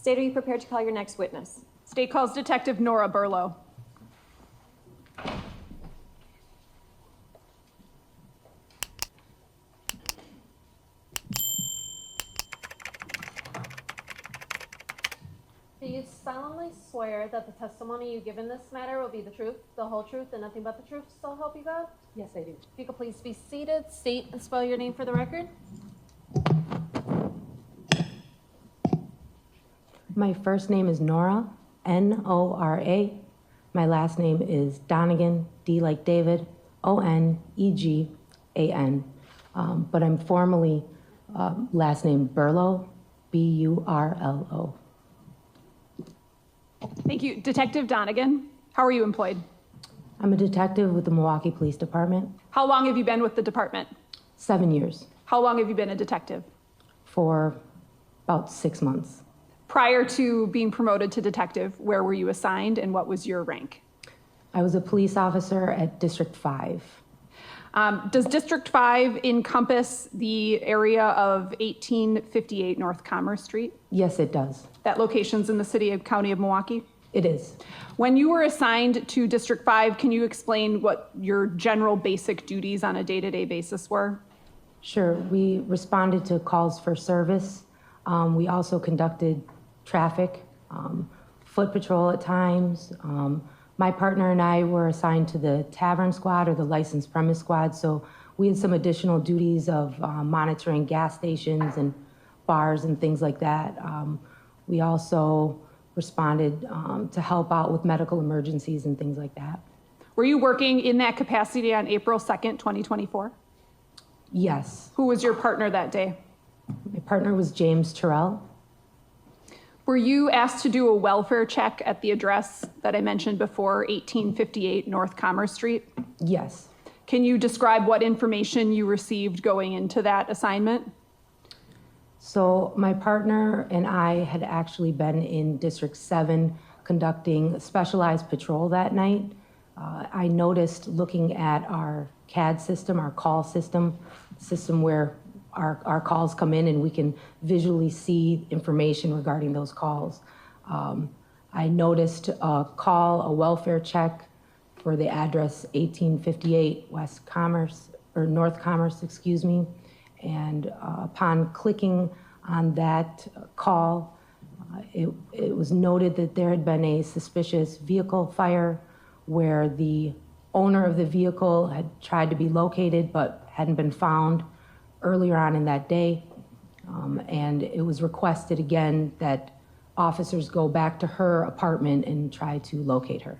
State, are you prepared to call your next witness? State calls Detective Nora Burlow. Do you solemnly swear that the testimony you give in this matter will be the truth, the whole truth, and nothing but the truth, so help you God? Yes, I do. If you could please be seated, state and spell your name for the record. My first name is Nora, Nora. My last name is Donegan, D like David, Onegan. But I'm formally last name Burlow, Burlo. Thank you. Detective Donegan, how are you employed? I'm a detective with the Milwaukee Police Department. How long have you been with the department? 7 years. How long have you been a detective? For about 6 months. Prior to being promoted to detective, where were you assigned and what was your rank? I was a police officer at District 5. Does District 5 encompass the area of 1858 North Commerce Street? Yes, it does. That location's in the city and county of Milwaukee? It is. When you were assigned to District 5, can you explain what your general basic duties on a day-to-day basis were? Sure. We responded to calls for service. We also conducted traffic, foot patrol at times. My partner and I were assigned to the tavern squad or the licensed premise squad, so we had some additional duties of monitoring gas stations and bars and things like that. We also responded to help out with medical emergencies and things like that. Were you working in that capacity on April 2nd, 2024? Yes. Who was your partner that day? My partner was James Terrell. Were you asked to do a welfare check at the address that I mentioned before, 1858 North Commerce Street? Yes. Can you describe what information you received going into that assignment? So my partner and I had actually been in District 7 conducting a specialized patrol that night. I noticed looking at our CAD system, our call system where our calls come in and we can visually see information regarding those calls. I noticed a call, a welfare check for the address 1858 West Commerce, or North Commerce, excuse me. And upon clicking on that call, it was noted that there had been a suspicious vehicle fire where the owner of the vehicle had tried to be located but hadn't been found earlier on in that day. And it was requested again that officers go back to her apartment and try to locate her.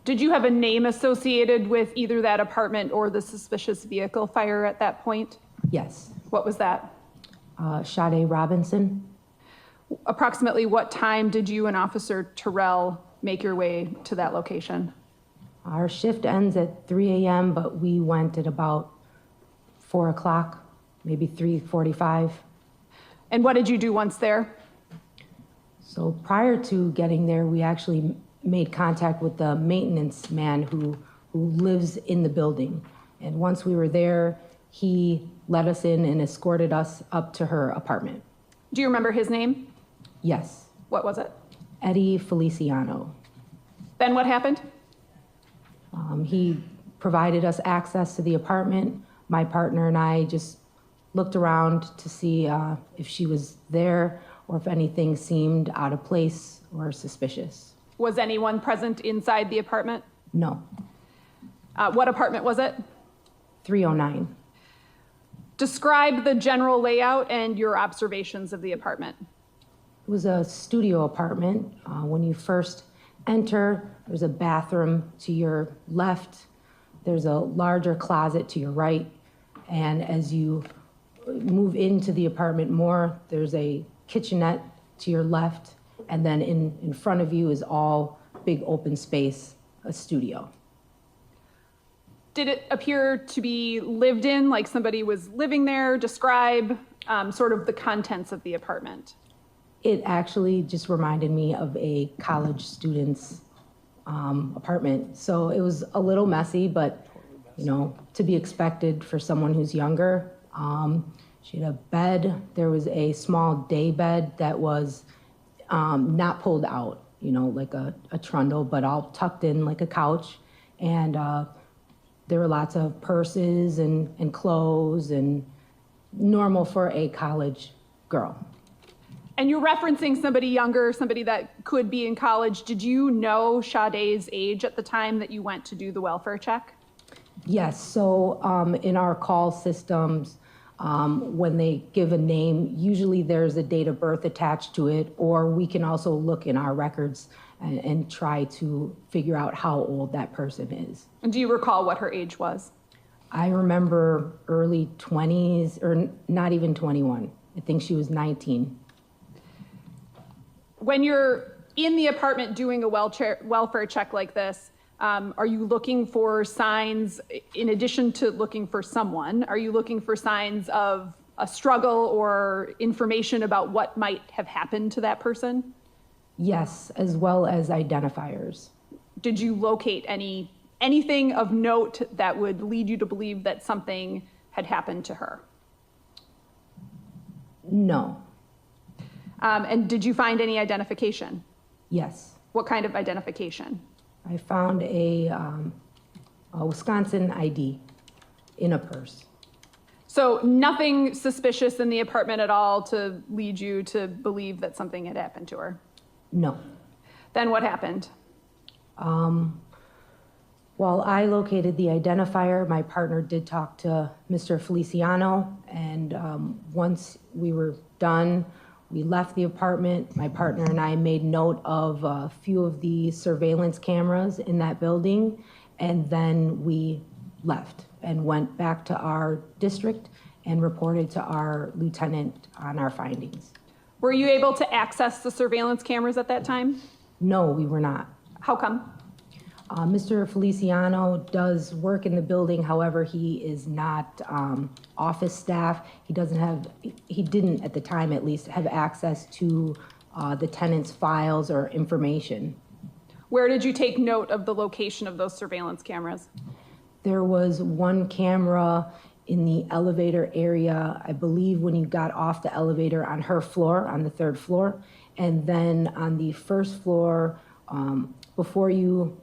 Did you have a name associated with either that apartment or the suspicious vehicle fire at that point? Yes. What was that? Sade Robinson. Approximately what time did you and Officer Terrell make your way to that location? Our shift ends at 3 a.m., but we went at about 4 o'clock, maybe 3:45. And what did you do once there? So prior to getting there, we actually made contact with the maintenance man who lives in the building. And once we were there, he let us in and escorted us up to her apartment. Do you remember his name? Yes. What was it? Eddie Feliciano. Then what happened? He provided us access to the apartment. My partner and I just looked around to see if she was there or if anything seemed out of place or suspicious. Was anyone present inside the apartment? No. What apartment was it? 309. Describe the general layout and your observations of the apartment. It was a studio apartment. When you first enter, there's a bathroom to your left. There's a larger closet to your right. And as you move into the apartment more, there's a kitchenette to your left. And then in front of you is all big open space, a studio. Did it appear to be lived in, like somebody was living there? Describe sort of the contents of the apartment. It actually just reminded me of a college student's apartment. So it was a little messy, but you know, to be expected for someone who's younger. She had a bed. There was a small day bed that was not pulled out, like a trundle, but all tucked in like a couch. And there were lots of purses and clothes, and normal for a college girl. And you're referencing somebody younger, somebody that could be in college. Did you know Sade's age at the time that you went to do the welfare check? Yes, so in our call systems, when they give a name, usually there's a date of birth attached to it, or we can also look in our records and try to figure out how old that person is. And do you recall what her age was? I remember early 20s, or not even 21. I think she was 19. When you're in the apartment doing a welfare check like this, are you looking for signs, in addition to looking for someone, are you looking for signs of a struggle or information about what might have happened to that person? Yes, as well as identifiers. Did you locate anything of note that would lead you to believe that something had happened to her? No. And did you find any identification? Yes. What kind of identification? I found a Wisconsin ID in a purse. So nothing suspicious in the apartment at all to lead you to believe that something had happened to her? No. Then what happened? While I located the identifier, my partner did talk to Mr. Feliciano, and once we were done, we left the apartment. My partner and I made note of a few of the surveillance cameras in that building, and then we left and went back to our district and reported to our lieutenant on our findings. Were you able to access the surveillance cameras at that time? No, we were not. How come? Mr. Feliciano does work in the building, however, he is not office staff. He didn't at the time at least, have access to the tenant's files or information. Where did you take note of the location of those surveillance cameras? There was one camera in the elevator area, I believe when you got off the elevator on her floor, on the third floor, and then on the first floor, before you,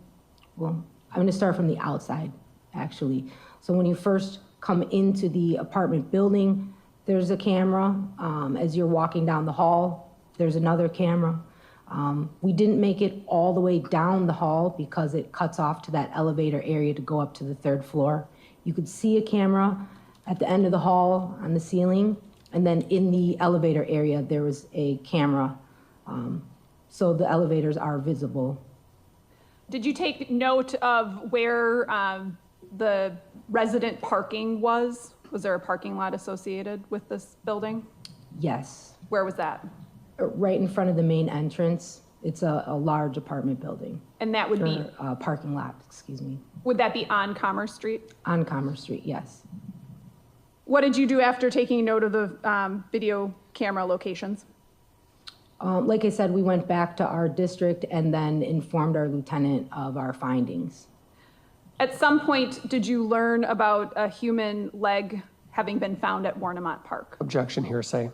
well, I'm gonna start from the outside, actually. So when you first come into the apartment building, there's a camera. As you're walking down the hall, there's another camera. We didn't make it all the way down the hall because it cuts off to that elevator area to go up to the third floor. You could see a camera at the end of the hall on the ceiling, and then in the elevator area, there was a camera. So the elevators are visible. Did you take note of where the resident parking was? Was there a parking lot associated with this building? Yes. Where was that? Right in front of the main entrance. It's a large apartment building. And that would be? Parking lot, excuse me. Would that be on Commerce Street? On Commerce Street, yes. What did you do after taking note of the video camera locations? Like I said, we went back to our district and then informed our lieutenant of our findings. At some point, did you learn about a human leg having been found at Warnemont Park? Objection, hearsay.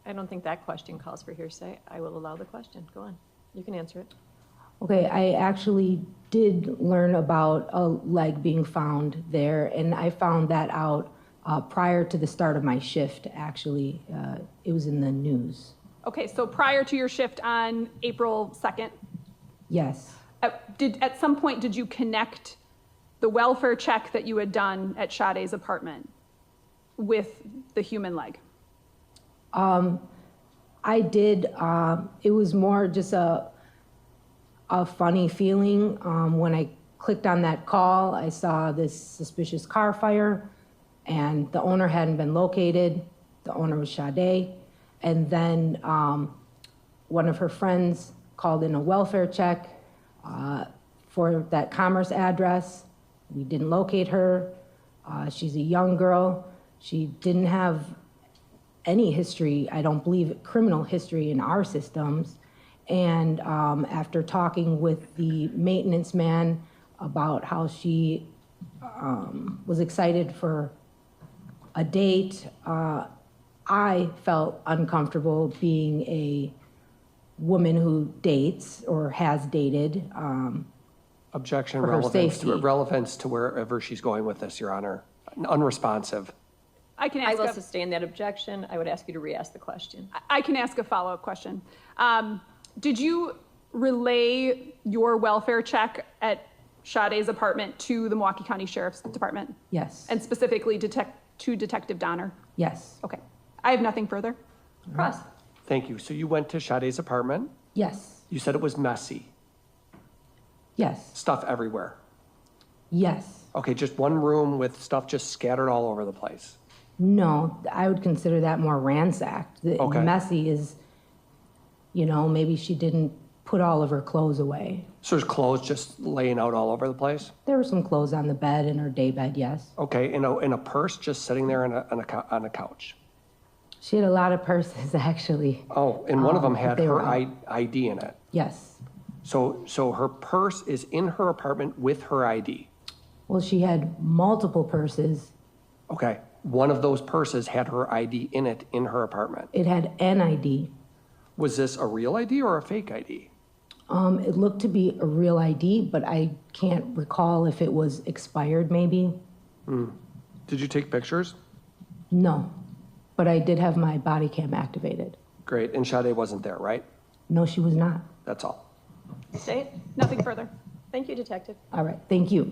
I don't think that question calls for hearsay. I will allow the question. Go on. You can answer it. Okay, I actually did learn about a leg being found there, and I found that out prior to the start of my shift, actually. It was in the news. Okay, so prior to your shift on April 2nd, Yes. at some point, did you connect the welfare check that you had done at Sade's apartment with the human leg? I did. It was more just a funny feeling. When I clicked on that call, I saw this suspicious car fire, and the owner hadn't been located. The owner was Sade. And then one of her friends called in a welfare check for that Commerce address. We didn't locate her. She's a young girl. She didn't have any history, I don't believe, criminal history in our systems. And after talking with the maintenance man about how she was excited for a date, I felt uncomfortable being a woman who dates or has dated. Objection, For her safety. relevance to wherever she's going with this, Your Honor. Unresponsive. I can I ask will a, sustain that objection. I would ask you to re-ask the question. I can ask a follow-up question. Did you relay your welfare check at Sade's apartment to the Milwaukee County Sheriff's Department? Yes. And specifically to Detective Donner? Yes. Okay. I have nothing further. Cross. Thank you. So you went to Sade's apartment. Yes. You said it was messy. Yes. Stuff everywhere. Yes. Okay, just one room with stuff just scattered all over the place. No, I would consider that more ransacked. The Okay. messy is, maybe she didn't put all of her clothes away. So there's clothes just laying out all over the place? There were some clothes on the bed in her day bed, yes. Okay, in a purse just sitting there on a couch. She had a lot of purses, actually. Oh, and one of them had they her were out. ID in it. Yes. So her purse is in her apartment with her ID. Well, she had multiple purses. Okay, one of those purses had her ID in it in her apartment. It had an ID. Was this a real ID or a fake ID? It looked to be a real ID, but I can't recall if it was expired, maybe. Did you take pictures? No, but I did have my body cam activated. Great, and Sade wasn't there, right? No, she was not. That's all. State? Nothing further. Thank you, Detective. All right, thank you.